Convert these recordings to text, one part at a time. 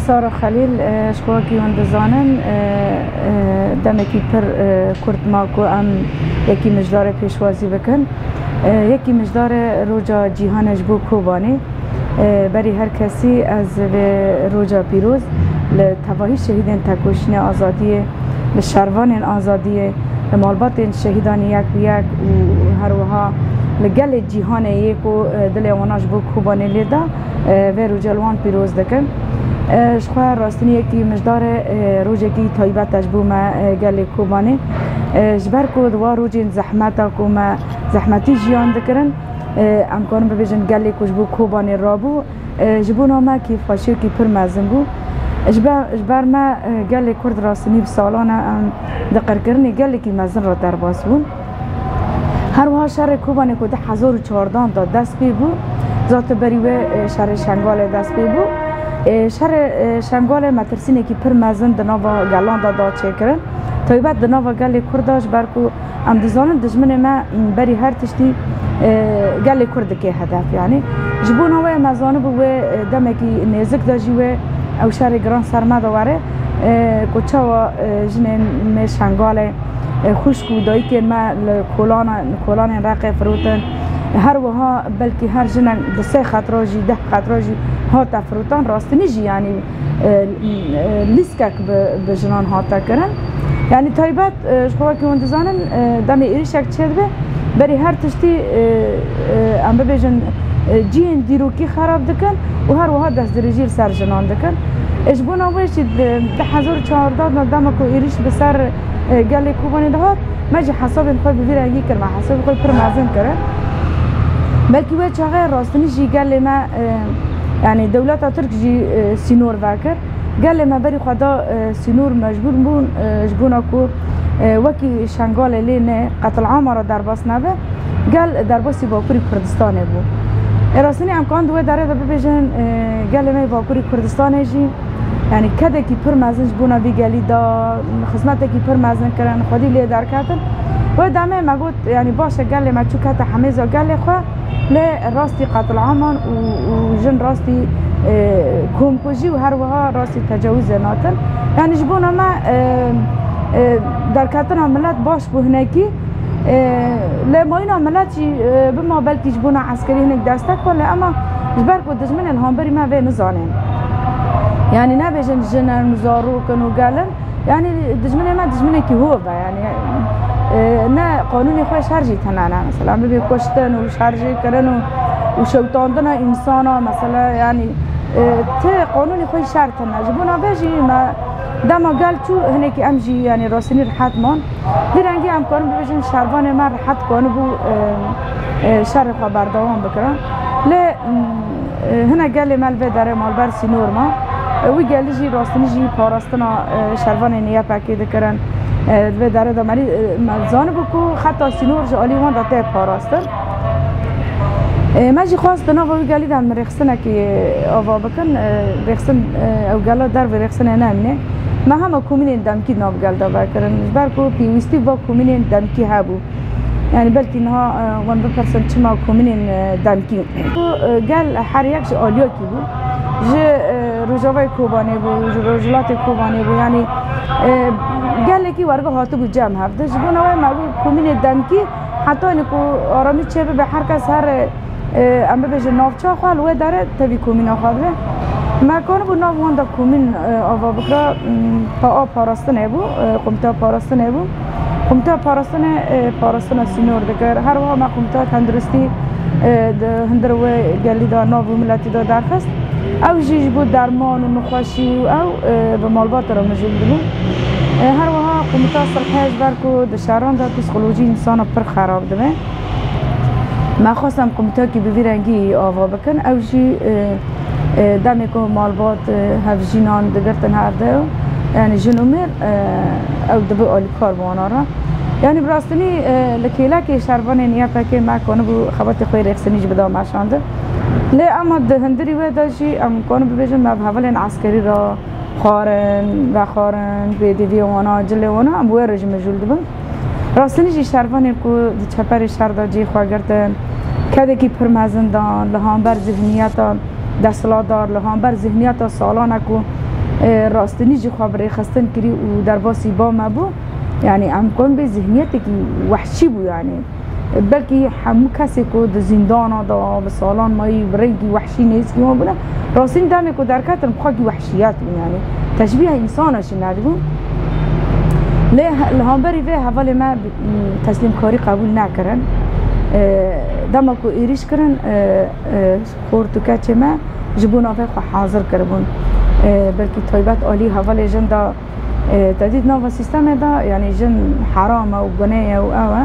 سارا خلیل شخواکی هندزانن دمکی پر کرد ماکو ام یکی مجدار پیشوازی بکن یکی مجدار روجا جیهانش بو کوبانی بری هر کسی از روجا پیروز لتواهی شهیدین تکوشن آزادی لشروان آزادی لمالبات شهیدان یک و یک و هر وها لگل جیهان یک و دل واناش بو کوبانی لیدا و روجلوان پیروز دکن شخواه راستنی یکی مجدار روجه کی تایبتش بو ما گل کوبانی جبر کو دوا روجین زحمتا کو ما زحمتی جیان دکرن امکان ببیجن گل کوش بو کوبانی رابو جبونا ما کی فاشیو کی پر مازن بو جبر ما گل کرد راستنی بسالانه دقر کرنی گل کی مازن را در باس بون هر وها شهر کوبانی کو 1014 دا دست پی بو ذات بریوه شهر شنگال دست پی بو شهر شنگال مترسینه کی پر مازن دناوا گلان دا چه کرن تایبت دناوا گل کرداش برکو ام دزانن دجمن ما بری هر تشتی گل کرد که هدف یعنی جبون هوای مزانه بو دمکی نزک دا جیوه او شهر گران سرما دواره کوچا و جنین می شنگال خوشکو دایی که ما کولان رقه فروتن هر وها بلکه هر جنن دسه خطراجی 10 خطراجی ها تفروتان راستنی جی یعنی لیسکک به جنان ها تکرن یعنی تایبت شخواه که وندزانن دم ایریشک چید به بری هر تشتی ام ببیجن جین دیروکی خراب دکن و هر وها دست درجیر سر جنان دکن اجبون آویش 1014 دم که ایریش به سر گل کوبانی دهات مجی حساب خود ببیر اگی کرد حساب خود پر مازن کرد بلکه وی چاقه راستنی جی گل ما یعنی دولت ترک جی سینور واکر گل ما بری خدا سینور مجبور بون جبونا کو وکی شنگال لینه قتل عام را در باس نبه گل در باسی باکوری کردستانه بو راستنی امکان دوه داره دا ببیجن گل ما باکوری کردستانه جی یعنی کده کی پر مازن جبونا بی گلی دا خدمت کی پر مازن کرن خودی لی در کتن و دامه مگوت یعنی باشه گل ما چو کته حمیزا گل خو ل راستی قتل عامان و جن راستی کمپوژی و هر وها راستی تجاوز ناتن یعنی جبونا ما در کتن ملت باش بهنکی لماینا ملتی بما بلکی جبونا عسکری هنگ دستک ولی اما جبر کو دجمن الهامبری ما به نزانن يعني نبيجن جنن مزاروكن وقالن يعني دجمنه ما دجمنه كي هو يعني نا قانوني خوش هرجي تنانا مثلا ببي كشتن وشارجي كرن وشوطاندنا انسانا مثلا يعني تي قانوني خوش شرطنا جبونا بيجي ما دما قال شو هنيك امجي يعني راسني رحات مان درنگي امكان بيجن شربان ما رحات كانوا بو شر خبر دوام بكرا لا هنا قال لي مال بدره مال برسي نور ما وی گلی جی راستنی جی پاراستنا شروان نیا پاکی دکرن و داره دامری مزان بکو خطا سینور جالی وان داته پاراستن ماجی خواست دنا وی گلی دم رخصنه که آوا بکن رخصن او گلا در و رخصنه نمینه ما هم کومین دمکی ناب گل دا بکرن برکو پیوستی با کومین دمکی هبو يعني بلكي انها 1% چما کومین دمکی گل هر یک جالیا کی بود ج روجاوی کوبانی بو روجلات کوبانی بو يعني قال لك ورقه هاتو بجام هفته جبونا وای ما کومین دمکی حتی انکو آرامی چه به هر کس هر ام به جنافچا خال و داره تبی کومین خاله ما کانو بو ناو وند کومین آوا بکرا پا پاراستنه بو قمتا پاراستنه بو قمتا پاراستنه سینور دکر هر وها ما قمتا تندرستی هندر و گلی دا ناو ملتی دا درخست او جیج بود درمان و نخوشی و او به مالبات را مجول دلون هر وها قمتا صلحیش برکو دشاران دا پسیکولوژی انسان پر خراب دمه ما خواستم قمتا که بویرنگی آوا بکن او جی دمی که مالبات هف جینان دگرتن هر دو يعني جنومير او دبو اوليكار بوانارا يعني براستني لكيلاكي شرباني نيابكي ما كانوا بو خبرت خوي رخصنيج بدا ماشاند لا اما هندري ودا شي ام كانوا بيجن ما بحولن عسكري را خارن بيدي وانا جله وانا ام ورج مجول دبن راستني جي شرباني کو چپر شردا جي خواگرتن کده کی پرمازندان لهان بر ذهنیت دستلادار لهان بر ذهنیت سالانه کو راستنی جی خبر خستن کری و در باسی با ما بو یعنی امکان به ذهنیت که وحشی بو یعنی بلکه همو کسی که در زندان دا به سالان مایی برگی وحشی نیست که ما بوده راستنی دمی که در کتن بخواه که وحشیت بو یعنی تشبیه انسانش ندیگو لهانبری به حوال ما تسلیم کاری قبول نکرن دما کو ایریش کرن خورتو کچه ما جبون آفه خو حاضر کربون بلکه طایبت عالی حوال جن دا تدید نو سیستم دا یعنی جن حرام و گناه و اوه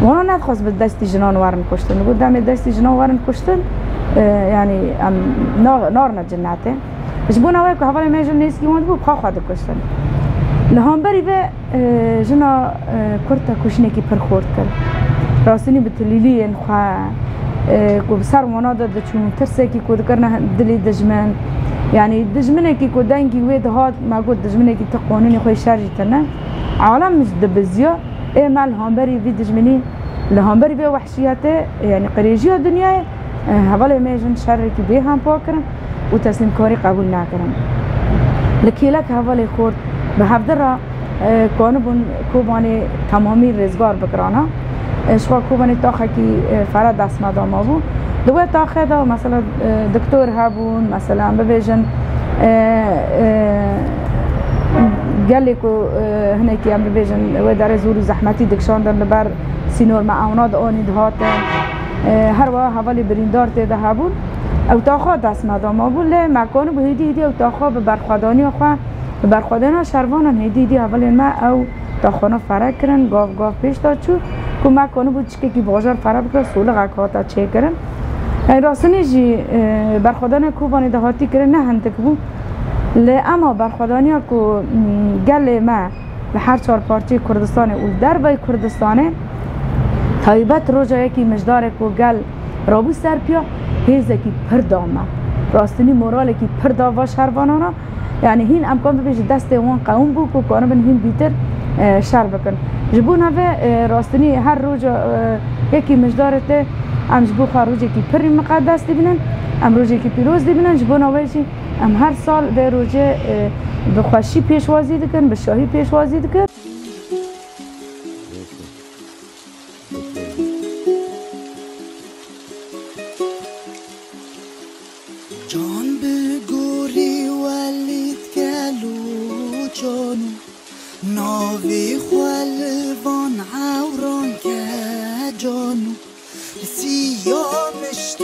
وانا ندخواست به دستی جنان ورن کشتن نگو دم دستی جنان ورن کشتن یعنی نار نجنته جبون آفه که حوال ما جن نیست که مند بود خواه خواهد کشتن لهانبری به جنا کرتا کشنه کی پر خورد کرد راستنی به تلیلی انخوا کو بسر وانا داد چون ترسه کی کود کرنا دلی دجمن یعنی دجمنه کی کو دنگی وید هات ما گفت دجمنه کی تقانونی خوی شرجی تنه عالم مش دبزیا مال هانبری وی دجمنی لهانبری به وحشیته یعنی قریجی دنیای حواله میجن شر کی به هم پاکرن و تسلیم کاری قبول نکردن لکیلک حواله خورد به هفدر کانبون کوبانی تمامی رزگار بکرانا شوا کوبانی تاخه کی فرد دست مدام بود دوی تاخه دا مثلا دکتر هبون مثلا ببیجن گلی کو هنه کی هم ببیجن و در زور زحمتی دکشاندن لبر سینور معاونات آنید هاتن هر وقت حوالی بریندار تیده هبون او تاخه دست مدام بود لی مکانو به هیدی او تاخه به برخوادانی خواه برخوادنا شروانن هدیدی اول ما او تا خانه فرق کردن گاف پیش داد چو که ما کنه بود چه کی بازار فرق کرد سول قاکاتا چه کردن راستنی جی برخوادنا کوبانی دهاتی کردن نه هنتک بود لی اما برخوادانی ها که گل ما به هر چهار پارچه کردستان و در بای کردستانه تایبت روزا یکی مجدار که گل رابو سر پیا هیزه کی پردامه راستنی موراله کی پرداوا شروانانا یعنی هین امکان بپیش دست وان قوم بو که کانو بن هین بیتر شر بکن جبون هفه راستنی هر روز یکی مجدارته ام جبو خواه روز یکی پری مقدس دی بینن ام روز یکی پیروز دی بینن جبون هفه چی ام هر سال به روز به خوشی پیشوازی دکن به شاهی پیشوازی دکن جان بگوری ولید گلو جانو ناوی خلوان عوران که جانو سیامش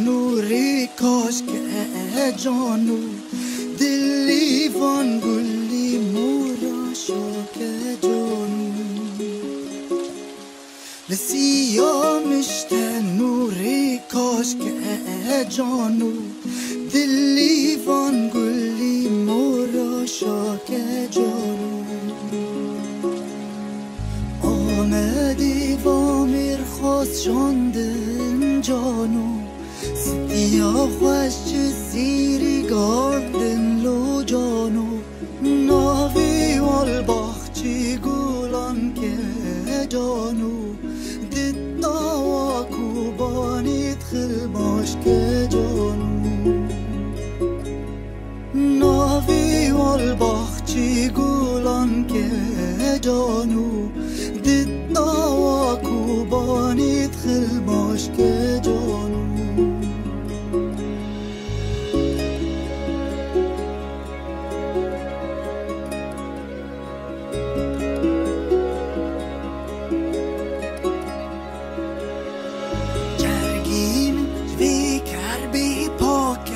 نوری کاش که جانو دلی وان گلی مورا شاک جانو سیامش نوری کاش که جانو دلی وان گلی مورا شاک جانو آمدی وامیر خواست شاندن جانو سدیا خوش چه سیری گاردن لو جانو ناوی والباخچی گولان که جانو دید ناوا کوبانی دخل باش که جانو ناوی والباخچی گولان که جانو دید ناوا کوبانی دخل باش که جانو جرگین وی کربی پاک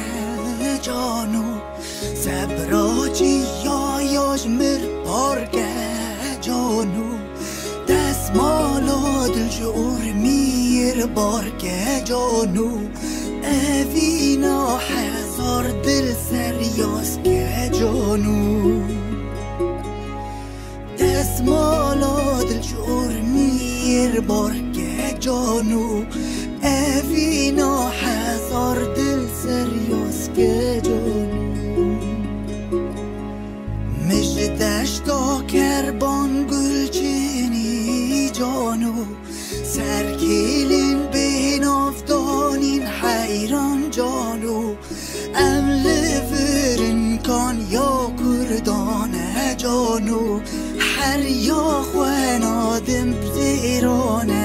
جانو سبراجی یایاش مر پارک جانو دستمالا دل جور میر بارک جانو اوینا هزار دل سریاس که جانو دستمالا دل جور میر بارک جانو اوینا هزار دل سریاس که جانو مجدشتا کربان گلچینی جانو سرکیلین بین افتانین حیران جانو امل فرن کان یا هر یا خوان آدم بزیرانه